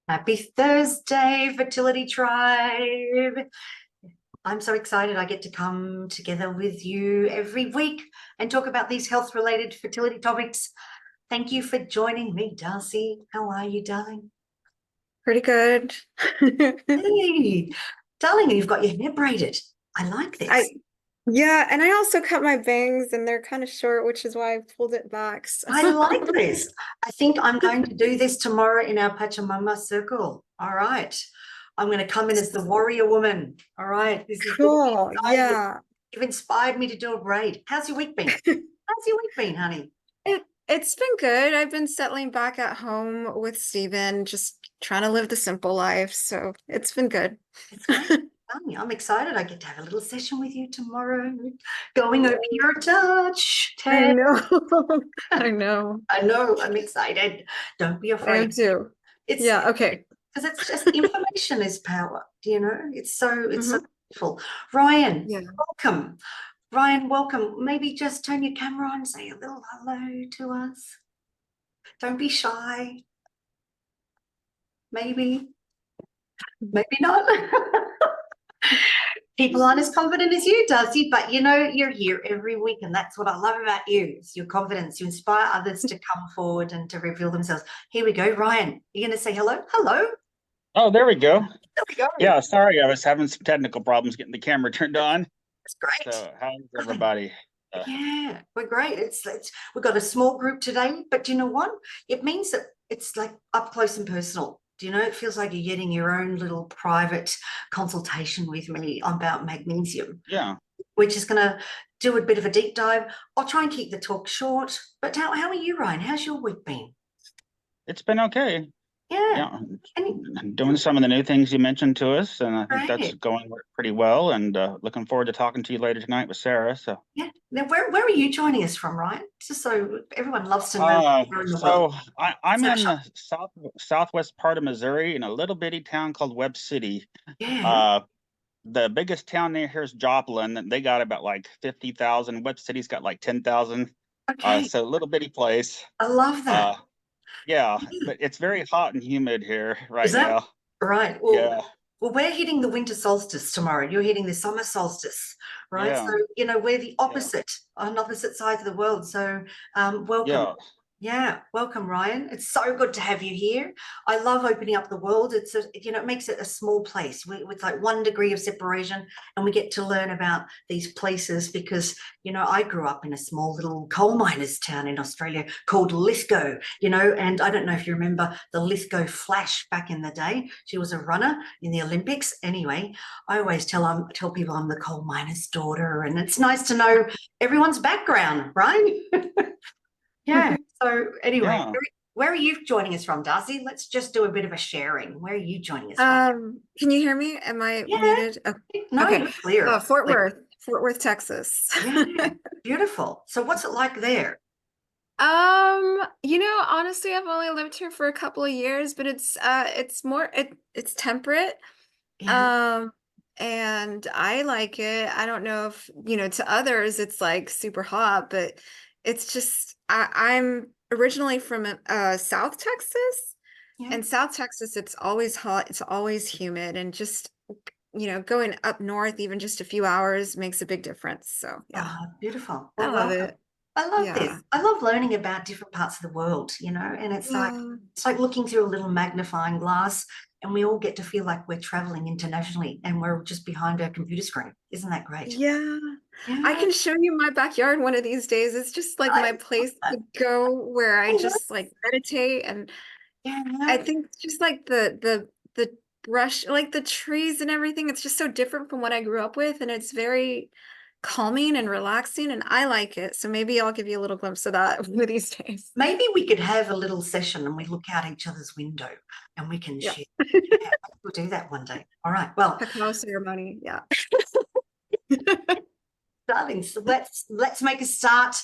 Happy Thursday, Fertility Tribe. I'm so excited I get to come together with you every week and talk about these health-related fertility topics. Thank you for joining me, Darcy. How are you, darling? Pretty good. Hey, darling, you've got your hair braided. I like this. I Yeah, and I also cut my bangs and they're kind of short, which is why I pulled it back. So. I like this. I think I'm going to do this tomorrow in our Pachamama circle. All right. I'm going to come in as the warrior woman. All right. This is Cool. exciting. Yeah. You've inspired me to do a braid. How's your week been? How's your week been, honey? It's been good. I've been settling back at home with Steven, just trying to live the simple life. So it's been good. It's great. I'm excited. I get to have a little session with you tomorrow. Going over your touch. I Ted. know. I know. I know. I'm excited. Don't be I am afraid. too. It's Yeah, okay. because it's just information is power. Do you know? It's so Hmm. beautiful. Ryan, Yeah. welcome. Ryan, welcome. Maybe just turn your camera on and say a little hello to us. Don't be shy. Maybe, maybe not. People aren't as confident as you, Darcy, but you know, you're here every week, and that's what I love about you. It's your confidence. You inspire others to come forward and to reveal themselves. Here we go, Ryan. You're going to say hello? Hello. Oh, there we go. There we go. Yeah, sorry, I was having some technical problems getting the camera turned on. That's great. So, how's everybody? Yeah, we're great. It's we've got a small group today, but do you know what? It means that it's like up close and personal. Do you know? It feels like you're getting your own little private consultation with me about magnesium. Yeah, We're just going to do a bit of a deep dive. I'll try and keep the talk short. But how are you, Ryan? How's your week been? it's been okay. Yeah, Yeah, and doing some of the new things you mentioned to us, and I think that's great. going pretty well. And looking forward to talking to you later tonight with Sarah. So, Yeah. Now, where are you joining us from, Ryan? Just so everyone loves to know where in the world. so I'm in Snapshot. the southwest part of Missouri in a little bitty town called Webb City. Yeah. Uh, the biggest town near here is Joplin, and they got about like 50,000. Webb City's got like 10,000. Okay. So a little bitty place. I love that. Uh, yeah, but it's very hot and humid here Is right that now. right? Yeah, Well, we're hitting the winter solstice tomorrow. You're hitting the summer solstice, right? So, yeah, you know, we're the yeah, opposite, on opposite sides of the world. So, welcome. yeah, Yeah, welcome, Ryan. It's so good to have you here. I love opening up the world. It makes it a small place with like 1 degree of separation, and we get to learn about these places because, you know, I grew up in a small little coal miners town in Australia called Lithgow, you know, and I don't know if you remember the Lithgow Flash back in the day. She was a runner in the Olympics. Anyway, I always tell people I'm the coal miner's daughter, and it's nice to know everyone's background, right? Yeah. So anyway, yeah. where are you joining us from, Darcy? Let's just do a bit of a sharing. Where are you joining us from? Can you hear me? Am I Yeah. muted? Oh, No, okay. you're clear. Fort Clear. Worth, Fort Worth, Texas. Yeah. Beautiful. So what's it like there? Honestly, I've only lived here for a couple of years, but it's temperate. Yeah. Um, and I like it. I don't know if, to others it's like super hot, but it's just I'm originally from South Texas, Yeah. and South Texas it's always hot, it's always humid, and just going up north even just a few hours makes a big difference. So yeah, Oh, beautiful. I Well, love welcome. it. I love Yeah. this. I love learning about different parts of the world, you know, and Yeah. it's like looking through a little magnifying glass, and we all get to feel like we're traveling internationally and we're just behind a computer screen. Isn't that great? Yeah. I Yeah. can show you my backyard one of these days. It's just like I my love place that. to go where I I love, just like meditate. And I yeah. think just like the brush, like the trees and everything, it's just so different from what I grew up with, and it's very calming and relaxing, and I like it. So maybe I'll give you a little glimpse of that one of these days. Maybe we could have a little session and we look out each other's window and we can Yeah. share. Yeah, we'll do that one day. All right. Well, Cacao ceremony. Yeah. darling, so let's make a start,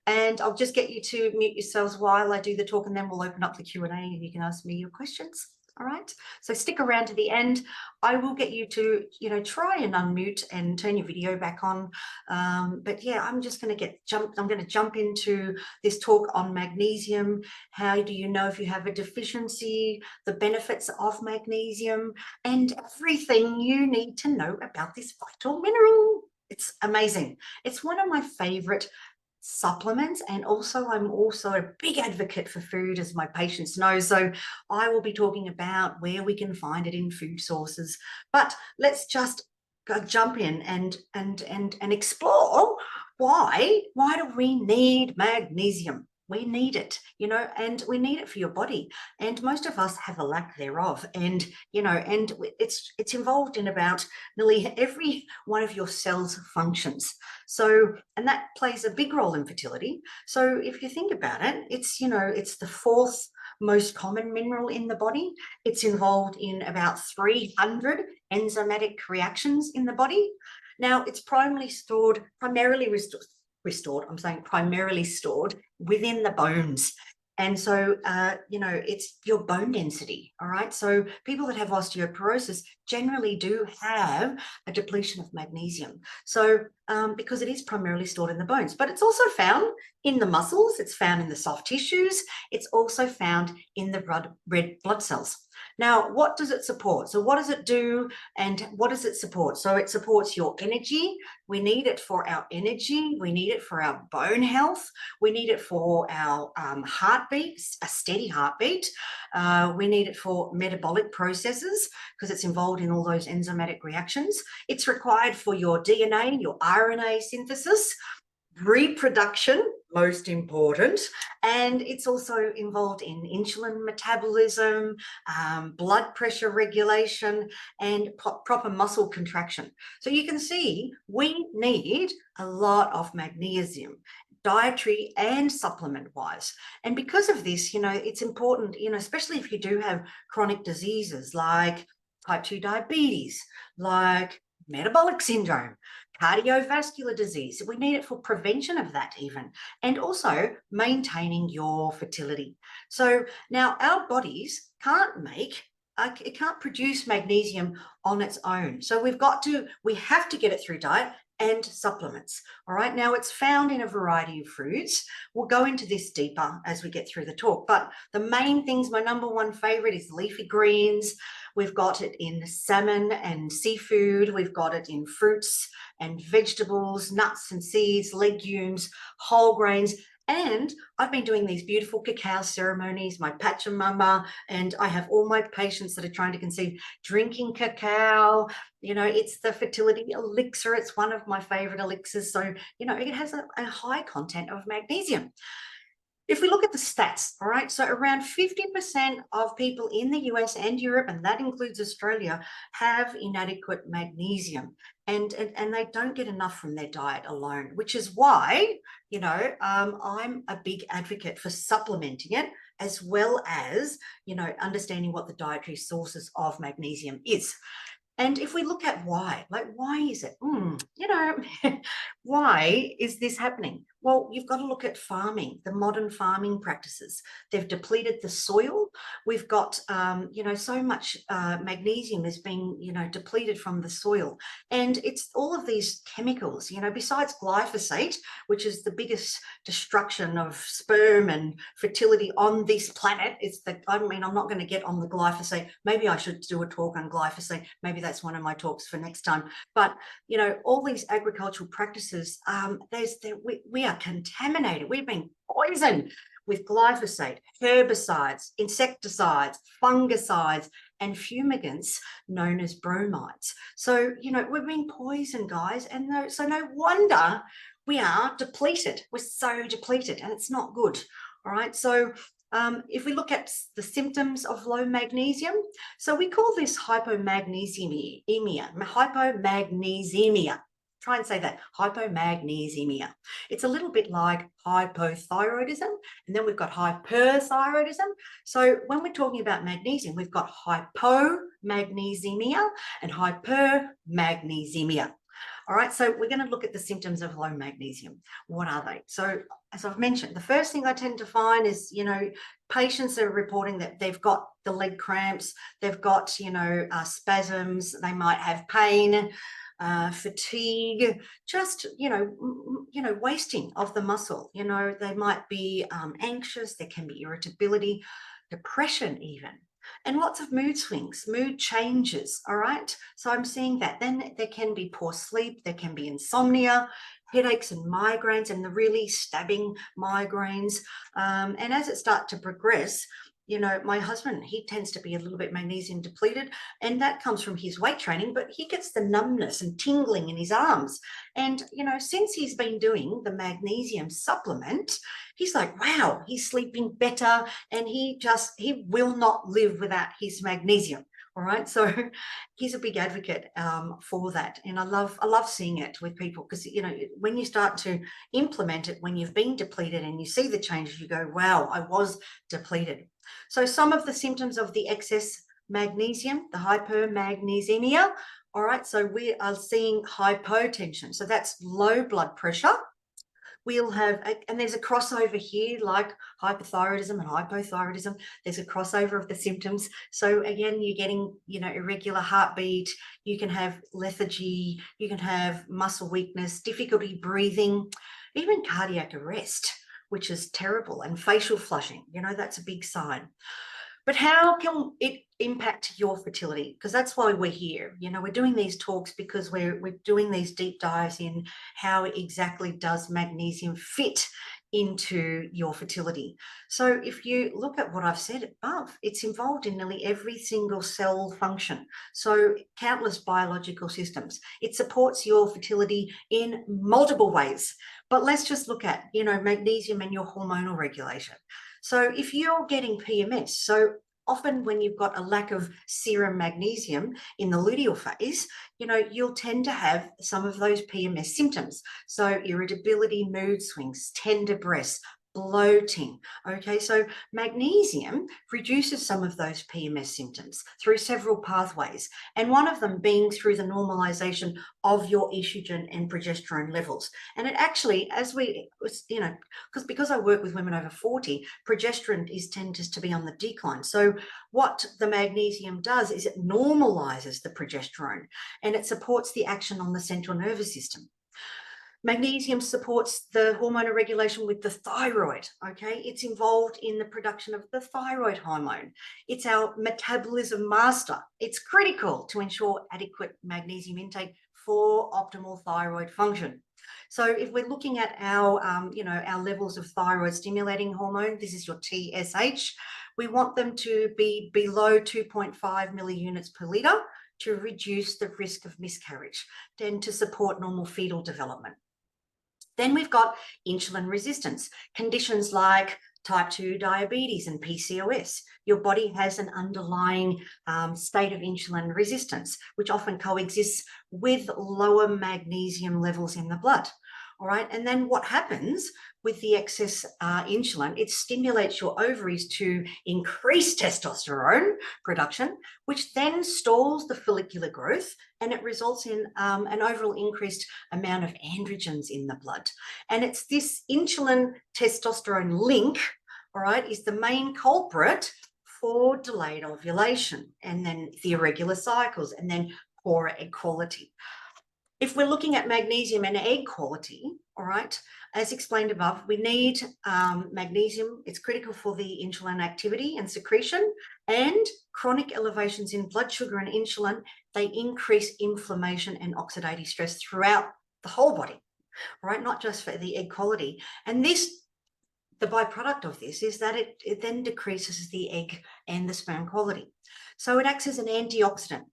and I'll just get you to mute yourselves while I do the talk, and then we'll open up the Q&A and you can ask me your questions. All right, so stick around to the end. I will get you to, try and unmute and turn your video back on. But yeah, I'm just going to I'm going to jump into this talk on magnesium. How do you know if you have a deficiency, the benefits of magnesium, and everything you need to know about this vital mineral. It's amazing. It's one of my favorite supplements, and also I'm also a big advocate for food, as my patients know, so I will be talking about where we can find it in food sources. But let's just jump in and explore why do we need magnesium. We need it, and we need it for your body, and most of us have a lack thereof, and and it's involved in about nearly every one of your cells functions. So, and that plays a big role in fertility. So if you think about it, it's it's the fourth most common mineral in the body. It's involved in about 300 enzymatic reactions in the body. Now, it's primarily stored within the bones. And so, it's your bone density, all right? So people that have osteoporosis generally do have a depletion of magnesium. So because it is primarily stored in the bones, but it's also found in the muscles, it's found in the soft tissues, it's also found in the red blood cells. Now, what does it support? So what does it do and what does it support? So it supports your energy. We need it for our energy. We need it for our bone health. We need it for our heartbeat, a steady heartbeat. We need it for metabolic processes because it's involved in all those enzymatic reactions. It's required for your DNA, your RNA synthesis, reproduction, most important, and it's also involved in insulin metabolism, blood pressure regulation, and proper muscle contraction. So you can see we need a lot of magnesium, dietary and supplement wise. And because of this, it's important, especially if you do have chronic diseases like type 2 diabetes, like metabolic syndrome, cardiovascular disease. We need it for prevention of that even, and also maintaining your fertility. So now our bodies it can't produce magnesium on its own. So we have to get it through diet and supplements. All right. Now it's found in a variety of foods. We'll go into this deeper as we get through the talk, but the main things, my number one favorite is leafy greens. We've got it in salmon and seafood. We've got it in fruits and vegetables, nuts and seeds, legumes, whole grains. And I've been doing these beautiful cacao ceremonies, my Pachamama, and I have all my patients that are trying to conceive drinking cacao. It's the fertility elixir. It's one of my favorite elixirs. So, it has a high content of magnesium. If we look at the stats, all right, so around 50% of people in the US and Europe, and that includes Australia, have inadequate magnesium, and they don't get enough from their diet alone, which is why, I'm a big advocate for supplementing it, as well as, understanding what the dietary sources of magnesium is. And if we look at why is it? Why is this happening? Well, you've got to look at farming, the modern farming practices. They've depleted the soil. We've got, so much magnesium is being, depleted from the soil. And it's all of these chemicals, besides glyphosate, which is the biggest destruction of sperm and fertility on this planet. I'm not going to get on the glyphosate. Maybe I should do a talk on glyphosate. Maybe that's one of my talks for next time. But, all these agricultural practices, we are contaminated. We've been poisoned with glyphosate, herbicides, insecticides, fungicides, and fumigants known as bromides. So, we're being poisoned, guys. And so no wonder we are depleted. We're so depleted, and it's not good. All right. So if we look at the symptoms of low magnesium, so we call this hypomagnesemia. Try and say that, hypomagnesemia. It's a little bit like hypothyroidism, and then we've got hyperthyroidism. So when we're talking about magnesium, we've got hypomagnesemia and hypermagnesemia. All right, so we're going to look at the symptoms of low magnesium. What are they? So as I've mentioned, the first thing I tend to find is, patients are reporting that they've got the leg cramps, they've got, spasms, they might have pain, fatigue, just, wasting of the muscle. They might be anxious, there can be irritability, depression even. And lots of mood swings, mood changes, all right? So I'm seeing that. Then there can be poor sleep, there can be insomnia, headaches and migraines, and the really stabbing migraines. And as it starts to progress, my husband, he tends to be a little bit magnesium depleted, and that comes from his weight training, but he gets the numbness and tingling in his arms. And, since he's been doing the magnesium supplement, he's like, wow, he's sleeping better, and he will not live without his magnesium. All right. So he's a big advocate for that. And I love seeing it with people, because, when you start to implement it, when you've been depleted and you see the changes, you go, wow, I was depleted. So some of the symptoms of the excess magnesium, the hypermagnesemia. All right. So we are seeing hypotension. So that's low blood pressure. We'll have, and there's a crossover here, like hypothyroidism and hypothyroidism. There's a crossover of the symptoms. So again, you're getting, irregular heartbeat. You can have lethargy. You can have muscle weakness, difficulty breathing, even cardiac arrest, which is terrible, and facial flushing. That's a big sign. But how can it impact your fertility? Because that's why we're here. We're doing these talks because we're doing these deep dives in how exactly does magnesium fit into your fertility. So if you look at what I've said above, it's involved in nearly every single cell function. So countless biological systems. It supports your fertility in multiple ways. But let's just look at, magnesium and your hormonal regulation. So if you're getting PMS, so often when you've got a lack of serum magnesium in the luteal phase, you'll tend to have some of those PMS symptoms. So irritability, mood swings, tender breasts, bloating. Okay, so magnesium reduces some of those PMS symptoms through several pathways, and one of them being through the normalization of your estrogen and progesterone levels. And it actually, because I work with women over 40, progesterone tends to be on the decline. So what the magnesium does is it normalizes the progesterone, and it supports the action on the central nervous system. Magnesium supports the hormonal regulation with the thyroid, okay? It's involved in the production of the thyroid hormone. It's our metabolism master. It's critical to ensure adequate magnesium intake for optimal thyroid function. So if we're looking at our, our levels of thyroid stimulating hormone, this is your TSH, we want them to be below 2.5 milliunits per litre to reduce the risk of miscarriage, then to support normal fetal development. Then we've got insulin resistance, conditions like type 2 diabetes and PCOS. Your body has an underlying state of insulin resistance, which often coexists with lower magnesium levels in the blood. All right. And then what happens with the excess insulin, it stimulates your ovaries to increase testosterone production, which then stalls the follicular growth, and it results in an overall increased amount of androgens in the blood. And it's this insulin testosterone link, all right, is the main culprit for delayed ovulation, and then the irregular cycles, and then poorer egg quality. If we're looking at magnesium and egg quality, all right, as explained above, we need magnesium. It's critical for the insulin activity and secretion, and chronic elevations in blood sugar and insulin, they increase inflammation and oxidative stress throughout the whole body, right? Not just for the egg quality. And the byproduct of this is that it then decreases the egg and the sperm quality. So it acts as an antioxidant.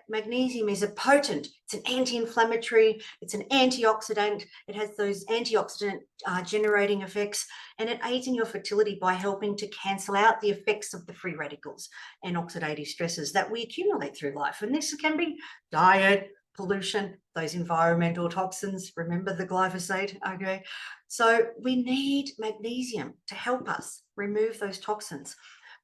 Magnesium is it's an anti-inflammatory, it's an antioxidant. It has those antioxidant generating effects, and it aids in your fertility by helping to cancel out the effects of the free radicals and oxidative stresses that we accumulate through life. And this can be diet, pollution, those environmental toxins. Remember the glyphosate, okay? So we need magnesium to help us remove those toxins.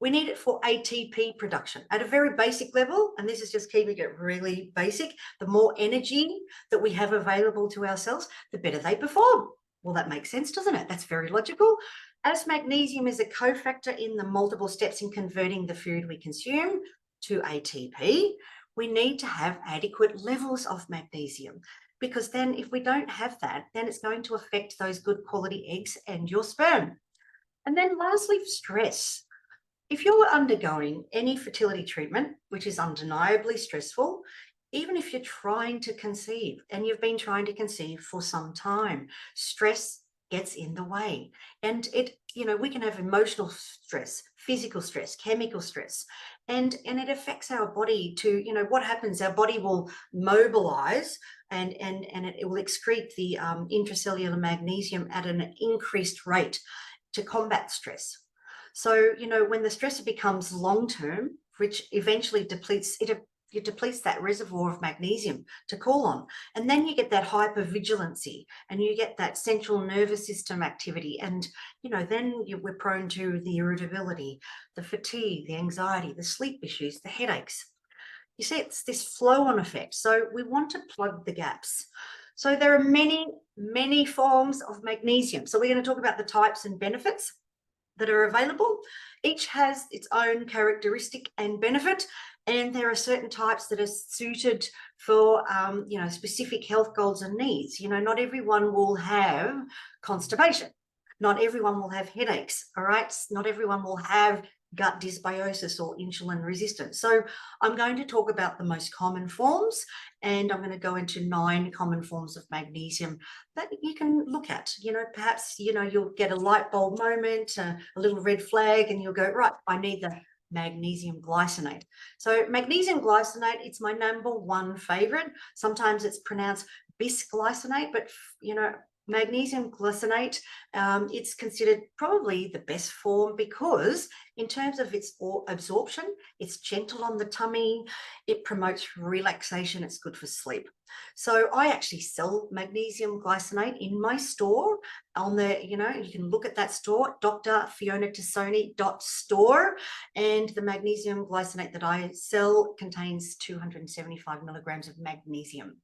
We need it for ATP production at a very basic level. And this is just keeping it really basic. The more energy that we have available to our cells, the better they perform. Well, that makes sense, doesn't it? That's very logical. As magnesium is a cofactor in the multiple steps in converting the food we consume to ATP, we need to have adequate levels of magnesium, because then if we don't have that, then it's going to affect those good quality eggs and your sperm. And then lastly, stress. If you're undergoing any fertility treatment, which is undeniably stressful, even if you're trying to conceive and you've been trying to conceive for some time, stress gets in the way. And we can have emotional stress, physical stress, chemical stress, and it affects our body to, what happens, our body will mobilize and it will excrete the intracellular magnesium at an increased rate to combat stress. So, when the stressor becomes long-term, which eventually depletes, it depletes that reservoir of magnesium to call on. And then you get that hypervigilancy and you get that central nervous system activity. And, then we're prone to the irritability, the fatigue, the anxiety, the sleep issues, the headaches. You see, it's this flow-on effect. So we want to plug the gaps. So there are many, many forms of magnesium. So we're going to talk about the types and benefits that are available. Each has its own characteristic and benefit, and there are certain types that are suited for specific health goals and needs. Not everyone will have constipation, not everyone will have headaches, all right, not everyone will have gut dysbiosis or insulin resistance. So I'm going to talk about the most common forms, and I'm going to go into 9 common forms of magnesium that you can look at. Perhaps, you'll get a light bulb moment, a little red flag, and you'll go, right, I need the magnesium glycinate. So magnesium glycinate, it's my #1 favorite. Sometimes it's pronounced bisglycinate, but, magnesium glycinate, it's considered probably the best form because in terms of its absorption, it's gentle on the tummy, it promotes relaxation, it's good for sleep. So I actually sell magnesium glycinate in my store on the, you can look at that store, drfionatasoni.store, and the magnesium glycinate that I sell contains 275 milligrams of magnesium.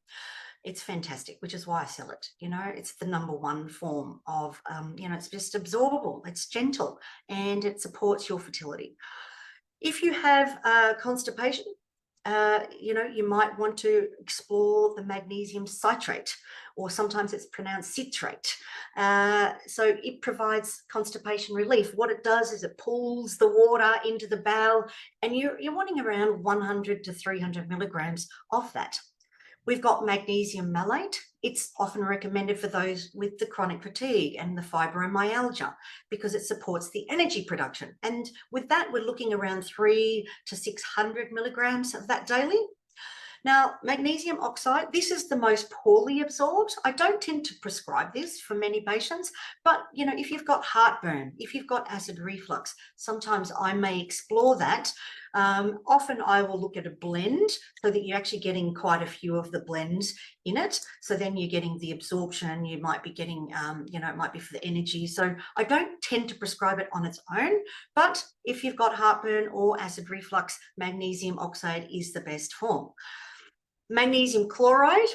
It's fantastic, which is why I sell it. It's the #1 form of, it's just absorbable, it's gentle, and it supports your fertility. If you have constipation, you might want to explore the magnesium citrate, or sometimes it's pronounced citrate. So it provides constipation relief. What it does is it pulls the water into the bowel, and you're wanting around 100 to 300 milligrams of that. We've got magnesium malate. It's often recommended for those with the chronic fatigue and the fibromyalgia because it supports the energy production. And with that, we're looking around 300 to 600 milligrams of that daily. Now, magnesium oxide, this is the most poorly absorbed. I don't tend to prescribe this for many patients, but if you've got heartburn, if you've got acid reflux, sometimes I may explore that. Often I will look at a blend so that you're actually getting quite a few of the blends in it. So then you're getting the absorption, you might be getting, it might be for the energy. So I don't tend to prescribe it on its own, but if you've got heartburn or acid reflux, magnesium oxide is the best form. Magnesium chloride,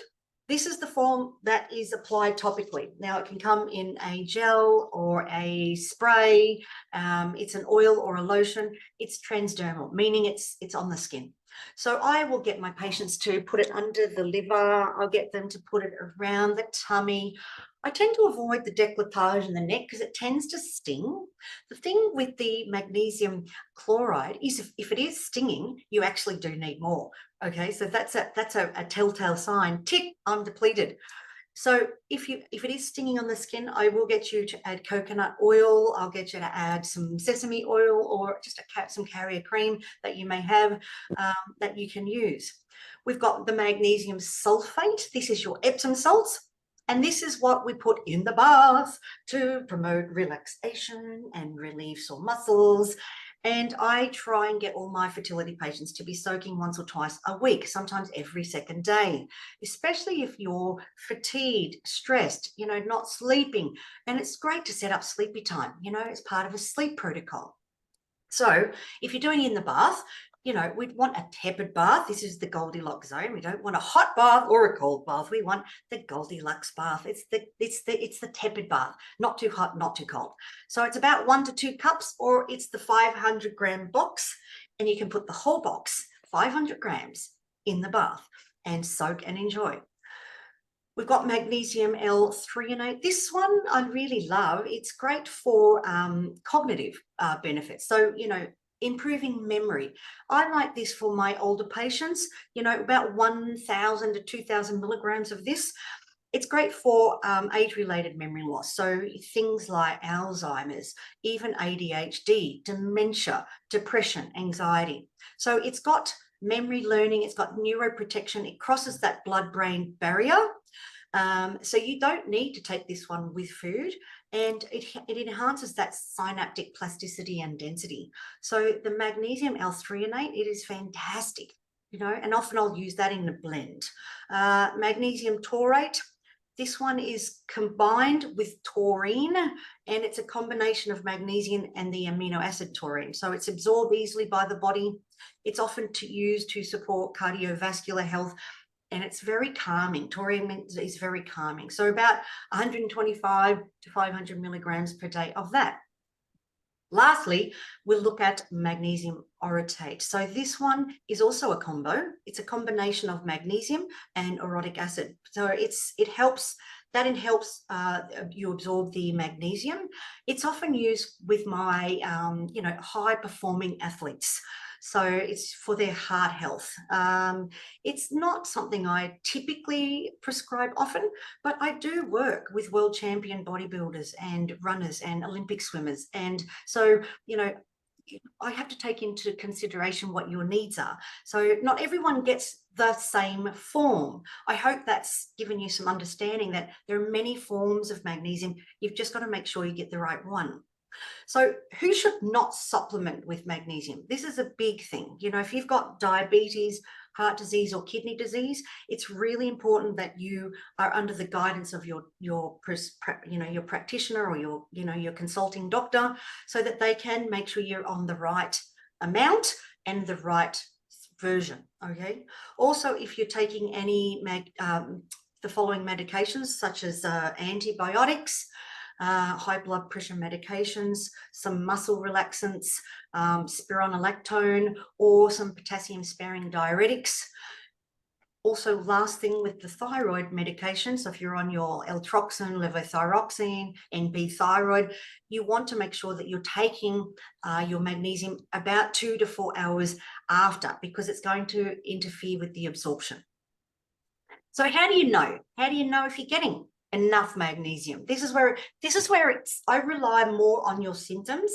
this is the form that is applied topically. Now, it can come in a gel or a spray. It's an oil or a lotion. It's transdermal, meaning it's on the skin. So I will get my patients to put it under the liver. I'll get them to put it around the tummy. I tend to avoid the décolletage in the neck because it tends to sting. The thing with the magnesium chloride is if it is stinging, you actually do need more. Okay, so that's a telltale sign. Tick, I'm depleted. So if it is stinging on the skin, I will get you to add coconut oil. I'll get you to add some sesame oil or just some carrier cream that you may have that you can use. We've got the magnesium sulfate. This is your Epsom salts. And this is what we put in the bath to promote relaxation and relieve sore muscles. And I try and get all my fertility patients to be soaking once or twice a week, sometimes every second day, especially if you're fatigued, stressed, not sleeping. And it's great to set up sleepy time, as part of a sleep protocol. So if you're doing it in the bath, you know, we'd want a tepid bath. This is the Goldilocks zone. We don't want a hot bath or a cold bath. We want the Goldilocks bath. It's the tepid bath, not too hot, not too cold. So it's about 1 to 2 cups, or it's the 500-gram box, and you can put the whole box, 500 grams, in the bath and soak and enjoy. We've got magnesium L-threonate. This one I really love. It's great for cognitive benefits. So, you know, improving memory. I like this for my older patients, you know, about 1,000 to 2,000 milligrams of this. It's great for age-related memory loss. So things like Alzheimer's, even ADHD, dementia, depression, anxiety. So it's got memory learning, it's got neuroprotection, it crosses that blood-brain barrier. So you don't need to take this one with food, and it enhances that synaptic plasticity and density. So the magnesium L-threonate, it is fantastic, you know, and often I'll use that in a blend. Magnesium taurate, this one is combined with taurine, and it's a combination of magnesium and the amino acid taurine. So it's absorbed easily by the body. It's often used to support cardiovascular health, and it's very calming. Taurine is very calming. So about 125 to 500 milligrams per day of that. Lastly, we'll look at magnesium orotate. So this one is also a combo. It's a combination of magnesium and orotic acid. So it helps you absorb the magnesium. It's often used with my you know, high performing athletes. So it's for their heart health. It's not something I typically prescribe often, but I do work with world champion bodybuilders and runners and Olympic swimmers. And so, you know, I have to take into consideration what your needs are. So not everyone gets the same form. I hope that's given you some understanding that there are many forms of magnesium. You've just got to make sure you get the right one. So who should not supplement with magnesium? This is a big thing. You know, if you've got diabetes, heart disease, or kidney disease, it's really important that you are under the guidance of your practitioner or your consulting doctor, so that they can make sure you're on the right amount and the right version. Okay. Also, if you're taking any the following medications, such as antibiotics, high blood pressure medications, some muscle relaxants, spironolactone, or some potassium sparing diuretics. Also, last thing with the thyroid medication, so if you're on your L-troxin, levothyroxine, NB thyroid, you want to make sure that you're taking your magnesium about 2 to 4 hours after, because it's going to interfere with the absorption. So how do you know? How do you know if you're getting enough magnesium? This is where I rely more on your symptoms,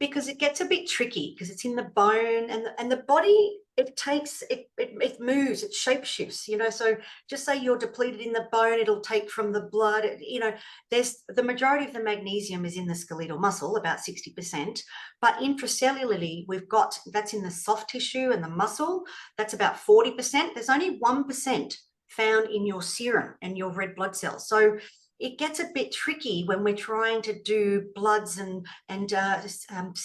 because it gets a bit tricky, because it's in the bone, and the body, it moves, it shape shifts, you know. So just say you're depleted in the bone, it'll take from the blood, you know. There's the majority of the magnesium is in the skeletal muscle, about 60%, but intracellularly we've got, that's in the soft tissue and the muscle, that's about 40%. There's only 1% found in your serum and your red blood cells. So it gets a bit tricky when we're trying to do bloods and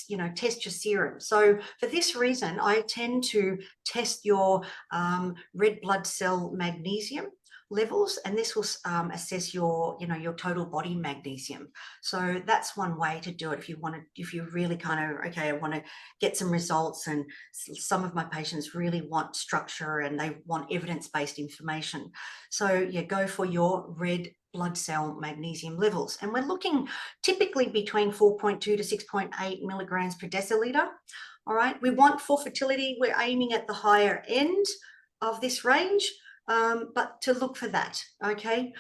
you know, test your serum. So for this reason, I tend to test your red blood cell magnesium levels, and this will assess your, you know, your total body magnesium. So that's one way to do it if you really kind of, okay, I want to get some results, and some of my patients really want structure and they want evidence-based information. So yeah, go for your red blood cell magnesium levels, and we're looking typically between 4.2 to 6.8 milligrams per deciliter. All right, we want, for fertility, we're aiming at the higher end of this range, but to look for that. Okay,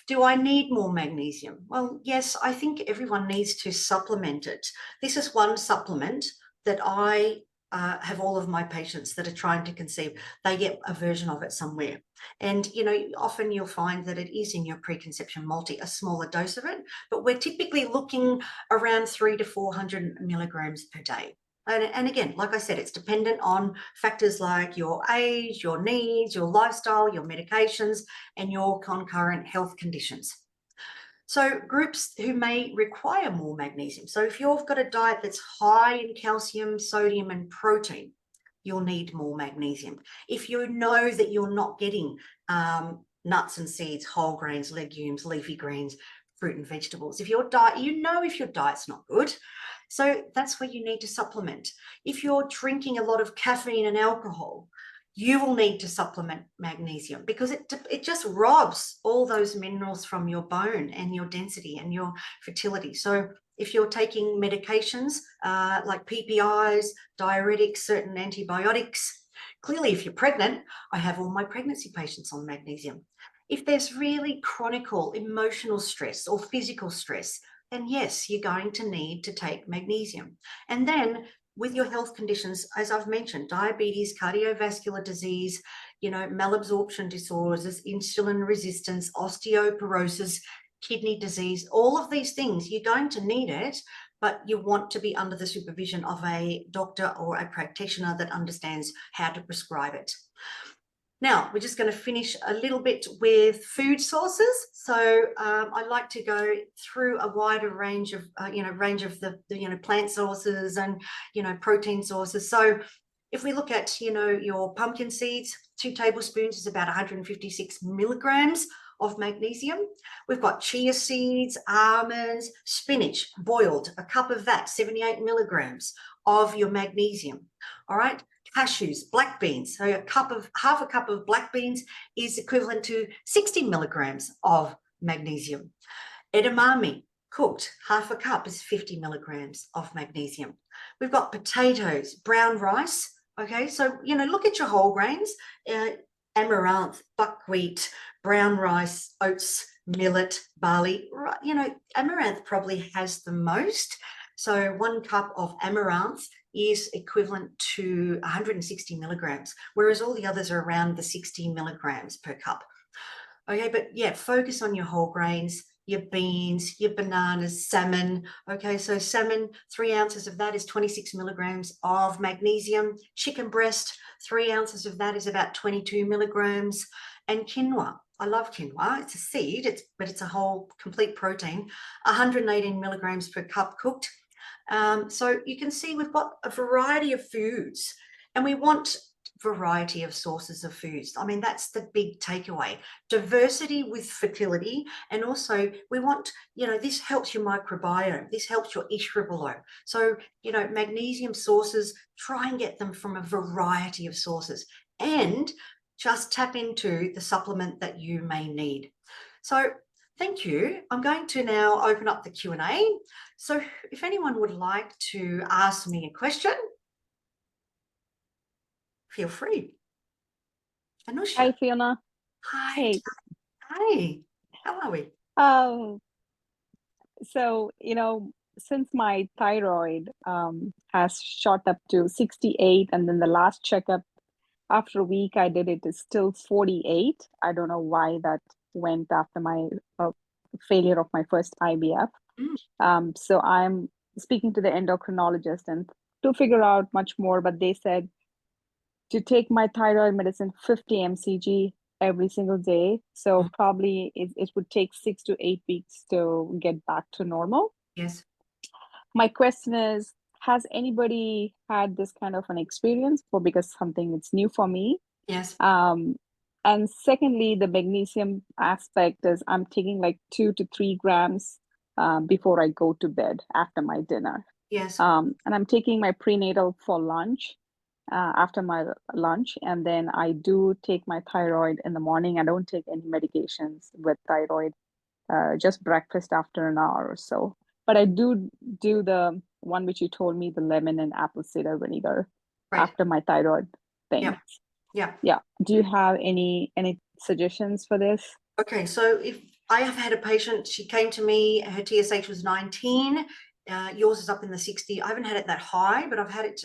do I need more magnesium? Well, yes, I think everyone needs to supplement it. This is one supplement that I have all of my patients that are trying to conceive, they get a version of it somewhere. And, you know, often you'll find that it is in your PreConception multi, a smaller dose of it, but we're typically looking around 300 to 400 milligrams per day. And again, like I said, it's dependent on factors like your age, your needs, your lifestyle, your medications, and your concurrent health conditions. So groups who may require more magnesium. So if you've got a diet that's high in calcium, sodium, and protein, you'll need more magnesium. If you know that you're not getting nuts and seeds, whole grains, legumes, leafy greens, fruit and vegetables, if your diet, if your diet's not good, so that's where you need to supplement. If you're drinking a lot of caffeine and alcohol, you will need to supplement magnesium, because it just robs all those minerals from your bone and your density and your fertility. So if you're taking medications like PPIs, diuretics, certain antibiotics, clearly if you're pregnant, I have all my pregnancy patients on magnesium. If there's really chronic emotional stress or physical stress, then yes, you're going to need to take magnesium. And then with your health conditions, as I've mentioned, diabetes, cardiovascular disease, malabsorption disorders, insulin resistance, osteoporosis, kidney disease, all of these things, you're going to need it, but you want to be under the supervision of a doctor or a practitioner that understands how to prescribe it. Now, we're just going to finish a little bit with food sources. So I like to go through a wider range of, the plant sources and, protein sources. So if we look at, your pumpkin seeds, 2 tablespoons is about 156 milligrams of magnesium. We've got chia seeds, almonds, spinach, boiled, a cup of that, 78 milligrams of your magnesium. All right. Cashews, black beans. So half a cup of black beans is equivalent to 60 milligrams of magnesium. Edamame, cooked, half a cup is 50 milligrams of magnesium. We've got potatoes, brown rice. Okay, so, look at your whole grains, amaranth, buckwheat, brown rice, oats, millet, barley. Amaranth probably has the most. So 1 cup of amaranth is equivalent to 160 milligrams, whereas all the others are around the 60 milligrams per cup. Okay, but yeah, focus on your whole grains, your beans, your bananas, salmon. Okay, so salmon, 3 ounces of that is 26 milligrams of magnesium. Chicken breast, 3 ounces of that is about 22 milligrams. And quinoa, I love quinoa. It's a seed, but it's a whole complete protein, 118 milligrams per cup cooked. So you can see we've got a variety of foods, and we want variety of sources of foods. I mean, that's the big takeaway. Diversity with fertility, and also we want, this helps your microbiome, this helps your estrogen. So, magnesium sources, try and get them from a variety of sources, and just tap into the supplement that you may need. So thank you. I'm going to now open up the Q&A. So if anyone would like to ask me a question, feel free. Anusha. Hi, Fiona. Hi. Hey. Hi. How are we? So, since my thyroid has shot up to 68, and then the last checkup after a week I did, it is still 48. I don't know why that went after my failure of my first IVF. So I'm speaking to the endocrinologist and to figure out much more, but they said to take my thyroid medicine 50 mcg every single day. So probably it would take 6 to 8 weeks to get back to normal. Yes. My question is, has anybody had this kind of an experience, or because something it's new for me? Yes. And secondly, the magnesium aspect is I'm taking like 2 to 3 grams before I go to bed after my dinner. Yes. And I'm taking my prenatal for lunch after my lunch. And then I do take my thyroid in the morning. I don't take any medications with thyroid, just breakfast after an hour or so. But I do the one which you told me, the lemon and apple cider vinegar, right, after my thyroid thing. Yeah. Do you have any suggestions for this? Okay, so if I have had a patient, she came to me, her TSH was 19. Yours is up in the 60. I haven't had it that high, but I've had it,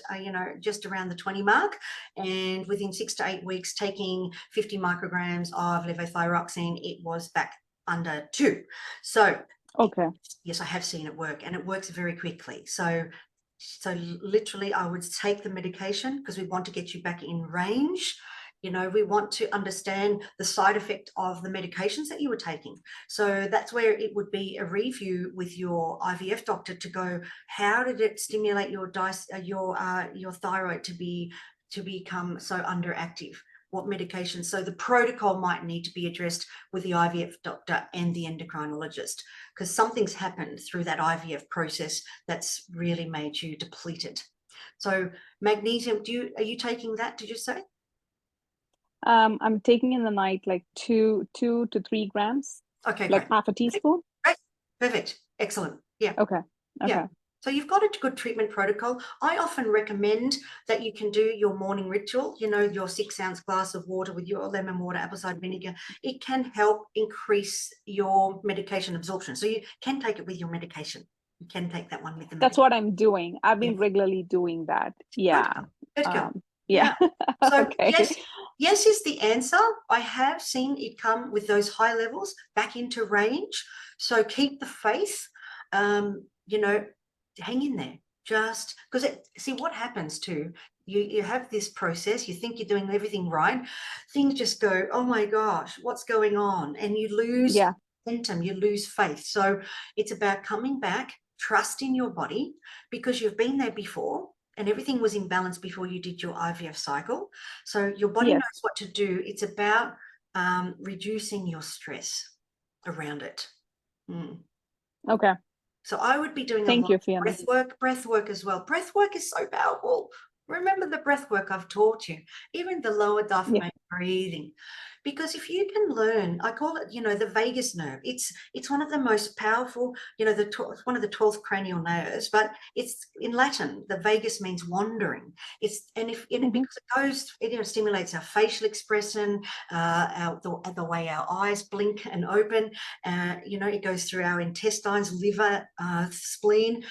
just around the 20 mark. And within 6 to 8 weeks, taking 50 micrograms of levothyroxine, it was back under 2. So, okay, yes, I have seen it work, and it works very quickly. So literally, I would take the medication because we want to get you back in range. You know, we want to understand the side effect of the medications that you were taking. So that's where it would be a review with your IVF doctor to go, how did it stimulate your thyroid to become so underactive? What medications? So the protocol might need to be addressed with the IVF doctor and the endocrinologist, because something's happened through that IVF process that's really made you depleted. So magnesium, are you taking that, did you say? I'm taking in the night like 2 to 3 grams, Okay, like great. half a teaspoon. Great. Perfect. Excellent. Yeah. Okay. Yeah. So you've got a good treatment protocol. I often recommend that you can do your morning ritual, you know, your 6-ounce glass of water with your lemon water, apple cider vinegar. It can help increase your medication absorption. So you can take it with your medication. You can take that one with the medication. That's what I'm doing. I've been regularly doing that. Yeah. Good girl. Yeah. So Okay. yes is the answer. I have seen it come with those high levels back into range. So keep the faith. You know, hang in there. Just because see what happens too. You have this process. You think you're doing everything right. Things just go, oh my gosh, what's going on? And you lose momentum. You lose faith. So it's about coming back, trusting your body, because you've been there before. And everything was in balance before you did your IVF cycle. So your body knows what to do. It's about reducing your stress around it. Okay. So I would be doing Thank a you, lot of breath work as well. Breath work is so powerful. Remember the breath work I've taught you, even the lower diaphragmatic breathing. Because if you can learn, I call it, you know, the vagus nerve. It's one of the most powerful, you know, one of the 12th cranial nerves, but it's in Latin, the vagus means wandering. Because it goes, it, you know, stimulates our facial expression, the way our eyes blink and open. You know, it goes through our intestines, liver, spleen.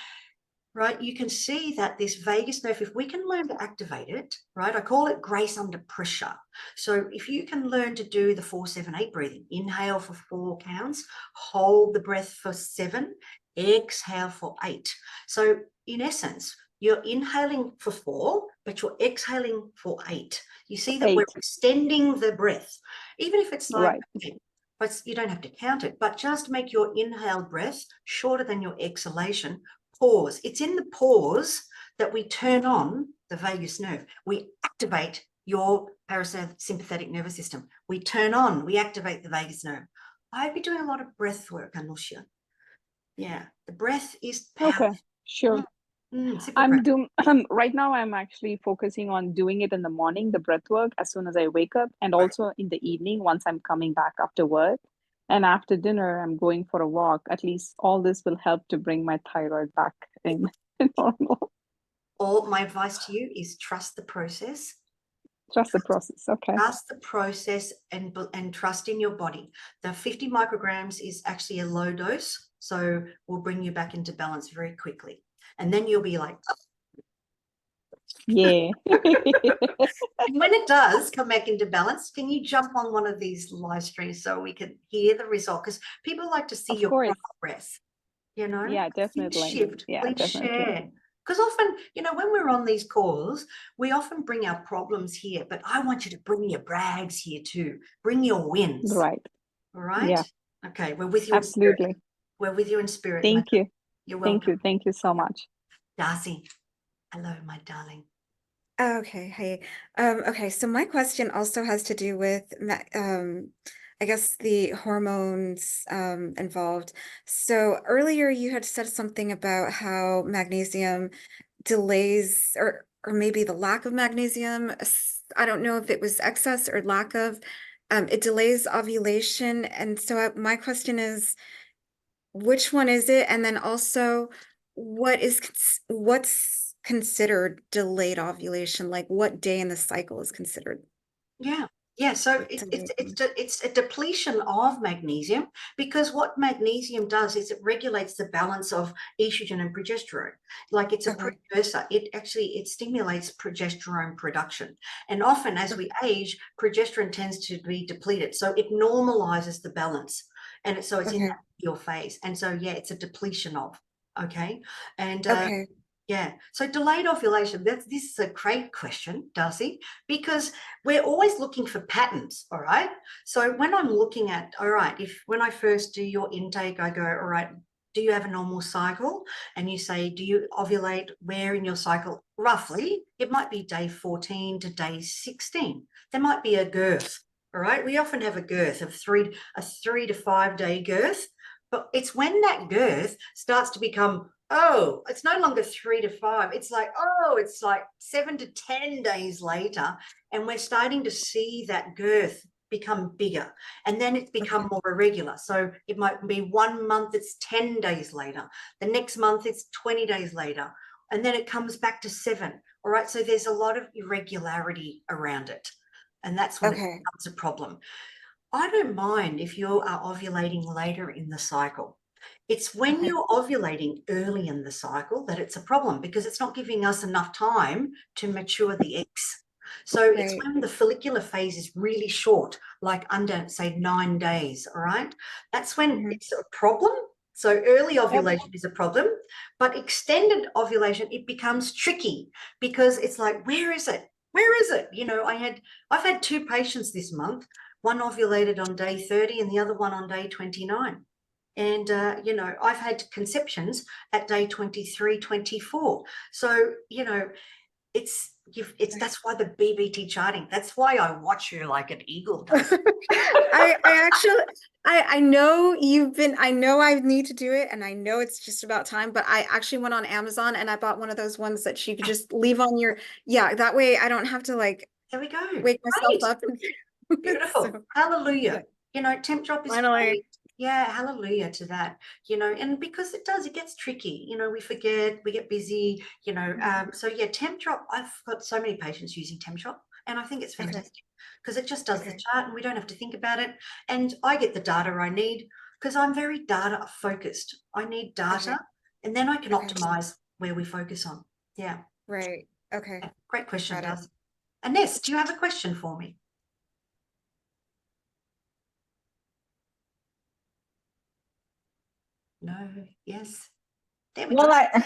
Right, you can see that this vagus nerve, if we can learn to activate it, right, I call it grace under pressure. So if you can learn to do the 4-7-8 breathing, inhale for 4 counts, hold the breath for 7, exhale for 8. So in essence, you're inhaling for 4, but you're exhaling for 8. You see that we're extending the breath, even if it's like, but you don't have to count it, but just make your inhaled breath shorter than your exhalation. Pause. It's in the pause that we turn on the vagus nerve. We activate your parasympathetic nervous system. We activate the vagus nerve. I'd be doing a lot of breath work, Anushya. Yeah, the breath is powerful. Okay, sure. I'm doing right now. I'm actually focusing on doing it in the morning, the breath work, as soon as I wake up, and also in the evening once I'm coming back after work. And after dinner, I'm going for a walk. At least all this will help to bring my thyroid back in normal. All my advice to you is trust the process. Trust the process. Okay. Trust the process and trust in your body. The 50 micrograms is actually a low dose, so will bring you back into balance very quickly. And then you'll be like, yeah. When it does come back into balance, can you jump on one of these live streams so we can hear the result? Because people like to see your progress, you know? Yeah, definitely. Shift, yeah, please definitely. share. Because often, you know, when we're on these calls, we often bring our problems here, but I want you to bring your brags here too. Bring your wins. Right. All right? Yeah. Okay, we're with you. Absolutely. We're with you in spirit. Thank you. You're welcome. Thank you. Thank you so much. Darcy. Hello, my darling. Okay, hey. Okay, so my question also has to do with I guess the hormones involved. So earlier you had said something about how magnesium delays or maybe the lack of magnesium. I don't know if it was excess or lack of. It delays ovulation. And so my question is, which one is it? And then also, what's considered delayed ovulation? Like what day in the cycle is considered? Yeah, so it's a depletion of magnesium, because what magnesium does is it regulates the balance of estrogen and progesterone. Like it's a precursor. It stimulates progesterone production. And often as we age, progesterone tends to be depleted. So it normalizes the balance. And so it's in your phase. And so, yeah, it's a depletion of, okay? And Yeah. So delayed ovulation, this is a great question, Darcy, because we're always looking for patterns. All right. So when I'm looking at, all right, when I first do your intake, I go, all right, do you have a normal cycle? And you say, do you ovulate where in your cycle? Roughly, it might be day 14 to day 16. There might be a girth. All right. We often have a girth of a 3 to 5 day girth, but it's when that girth starts to become, oh, it's no longer 3 to 5. It's like, oh, it's like 7 to 10 days later. And we're starting to see that girth become bigger. And then it's become more irregular. So it might be 1 month, it's 10 days later. The next month, it's 20 days later. And then it comes back to 7. All right. So there's a lot of irregularity around it. And that's when it becomes a problem. I don't mind if you are ovulating later in the cycle. It's when you're ovulating early in the cycle that it's a problem, because it's not giving us enough time to mature the eggs. So it's when the follicular phase is really short, like under, say, 9 days, all right? That's when it's a problem. So early ovulation is a problem, but extended ovulation, it becomes tricky, because it's like, where is it? Where is it? You know, I've had 2 patients this month. One ovulated on day 30 and the other one on day 29. And, you know, I've had conceptions at day 23, 24. So, you know, that's why the BBT charting, that's why I watch you like an eagle does. I know I know I need to do it, and I know it's just about time, but I actually went on Amazon and I bought one of those ones that you could just leave on your, that way I don't have to like, there we go. wake myself up. And beautiful. So, hallelujah. You know, temp drop is finally great. Yeah, hallelujah to that. You know, and because it gets tricky. You know, we forget, we get busy. You know, so yeah, temp drop. I've got so many patients using temp drop, and I think it's fantastic because it just does the chart, and we don't have to think about it. And I get the data I need because I'm very data focused. I need data, and then I can optimize where we focus on. Yeah. Right. Okay. Yeah, great question, Got it. Darcy. Ines, do you have a question for me? No. Yes. There we Well, go. I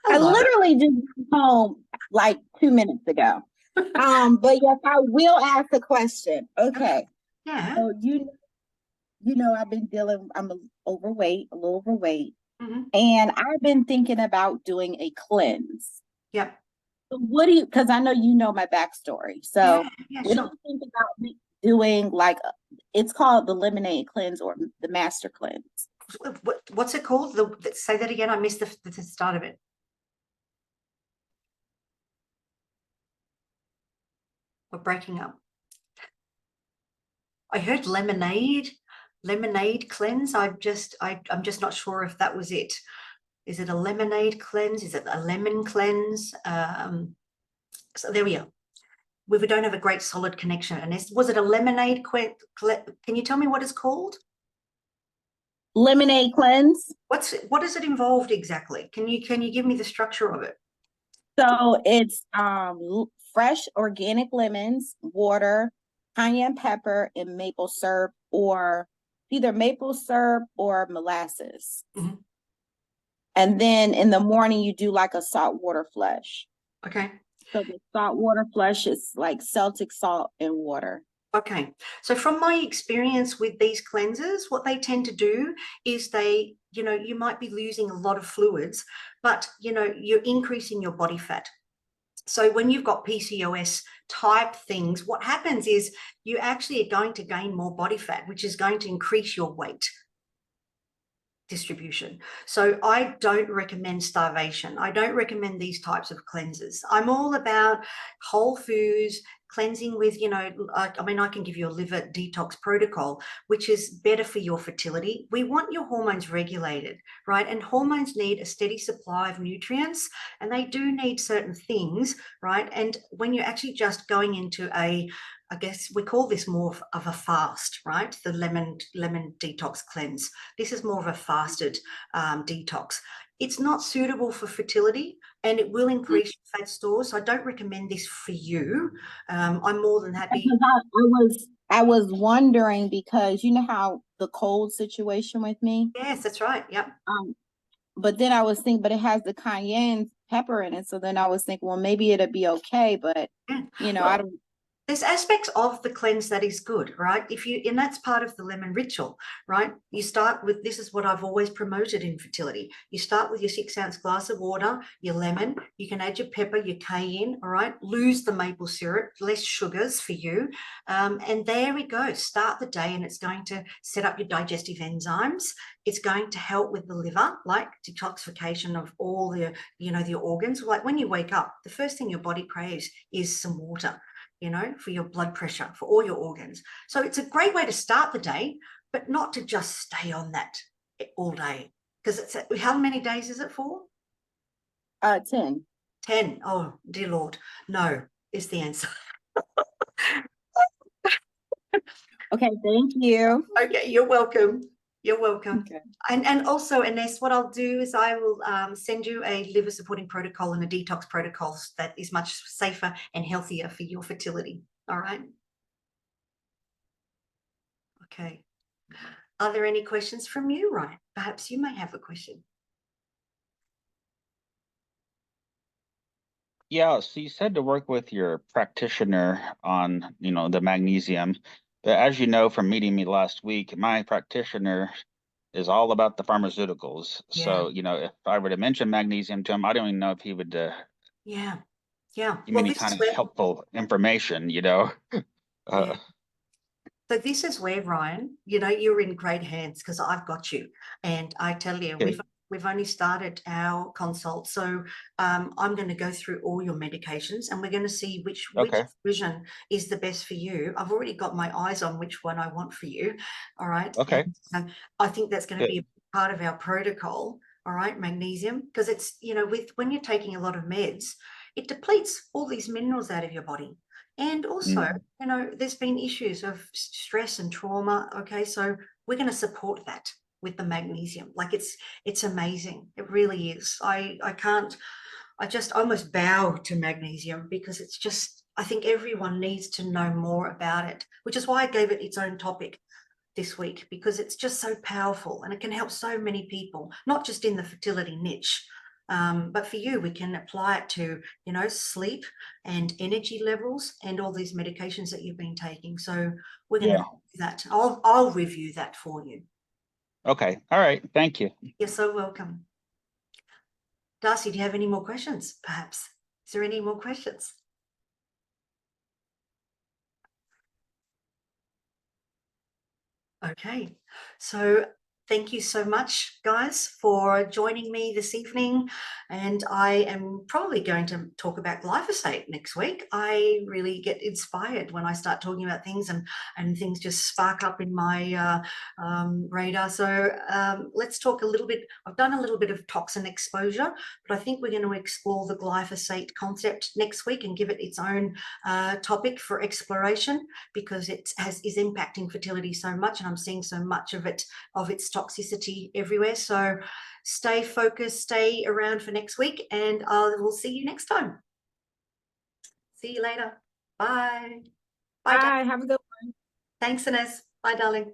Hello. literally just got home like 2 minutes ago. But yes, I will ask a question. Okay. Yeah. So I've been I'm a little overweight, and I've been thinking about doing a cleanse. Yep. So what do you, because I know you know my backstory. So what do you think about me doing it's called the lemonade cleanse or the master cleanse? What's it called? Say that again. I missed the start of it. We're breaking up. I heard lemonade cleanse. I'm just not sure if that was it. Is it a lemonade cleanse? Is it a lemon cleanse? So there we are. We don't have a great solid connection. And was it a lemonade can you tell me what it's called? Lemonade cleanse. What does it involve exactly? Can you give me the structure of it? So it's fresh organic lemons, water, cayenne pepper, and maple syrup, or either maple syrup or molasses. And then in the morning you do like a salt water flush. Okay. So the salt water flush is like Celtic salt and water. Okay. So from my experience with these cleansers, what they tend to do is you might be losing a lot of fluids, but, you're increasing your body fat. So when you've got PCOS type things, what happens is you actually are going to gain more body fat, which is going to increase your weight distribution. So I don't recommend starvation. I don't recommend these types of cleansers. I'm all about whole foods, cleansing with, I can give you a liver detox protocol, which is better for your fertility. We want your hormones regulated, right? And hormones need a steady supply of nutrients, and they do need certain things, right? And when you're actually just going into I guess we call this more of a fast, right? The lemon detox cleanse. This is more of a fasted detox. It's not suitable for fertility, and it will increase fat stores. So I don't recommend this for you. I'm more than happy. I was wondering, because you know how the cold situation with me. Yes, that's right. Yep. But then I was thinking, but it has the cayenne pepper in it. So then I was thinking, well, maybe it'd be okay, but Yeah. you know, Well, I don't. there's aspects of the cleanse that is good, right? And that's part of the lemon ritual, right? You start with, this is what I've always promoted in fertility. You start with your 6-ounce glass of water, your lemon, you can add your pepper, your cayenne, all right? Lose the maple syrup, less sugars for you. And there we go. Start the day, and it's going to set up your digestive enzymes. It's going to help with the liver, like detoxification of all the, the organs. Like when you wake up, the first thing your body craves is some water, for your blood pressure, for all your organs. So it's a great way to start the day, but not to just stay on that all day. Because how many days is it for? 10. 10. Oh, dear Lord. No, is the answer. Okay, thank you. Okay, you're welcome. You're welcome. Okay. And also, Ines, what I'll do is I will send you a liver supporting protocol and a detox protocol that is much safer and healthier for your fertility. All right. Okay. Are there any questions from you, Ryan? Perhaps you may have a question. Yeah, so you said to work with your practitioner on, the magnesium. But as you know from meeting me last week, my practitioner is all about the pharmaceuticals. Yeah. So, if I were to mention magnesium to him, I don't even know if he would Yeah. give me Well, any this kind is of where, helpful information, yeah. Uh, So this is where, Ryan, you're in great hands because I've got you. And I tell you, Okay. we've only started our consult. So I'm going to go through all your medications, and we're going to see which Okay. version is the best for you. I've already got my eyes on which one I want for you. All right. Okay. And I think that's going to Good. be a part of our protocol. All right. Magnesium, because it's, when you're taking a lot of meds, it depletes all these minerals out of your body. And also, there's been issues of stress and trauma. Okay, so we're going to support that with the magnesium. Like it's amazing. It really is. I just almost bow to magnesium because it's just, I think everyone needs to know more about it, which is why I gave it its own topic this week, because it's just so powerful and it can help so many people, not just in the fertility niche. But for you, we can apply it to, sleep and energy levels and all these medications that you've been taking. So we're going to do that. I'll review that for you. Okay. All right. Thank you. You're so welcome. Darcy, do you have any more questions, perhaps? Is there any more questions? Okay, so thank you so much, guys, for joining me this evening. And I am probably going to talk about glyphosate next week. I really get inspired when I start talking about things, and things just spark up in my radar. So let's talk a little bit. I've done a little bit of toxin exposure, but I think we're going to explore the glyphosate concept next week and give it its own topic for exploration, because it is impacting fertility so much, and I'm seeing so much of its toxicity everywhere. So stay focused, stay around for next week, and we'll see you next time. See you later. Bye. Bye. Have a good one. Thanks, Ines. Bye, darling.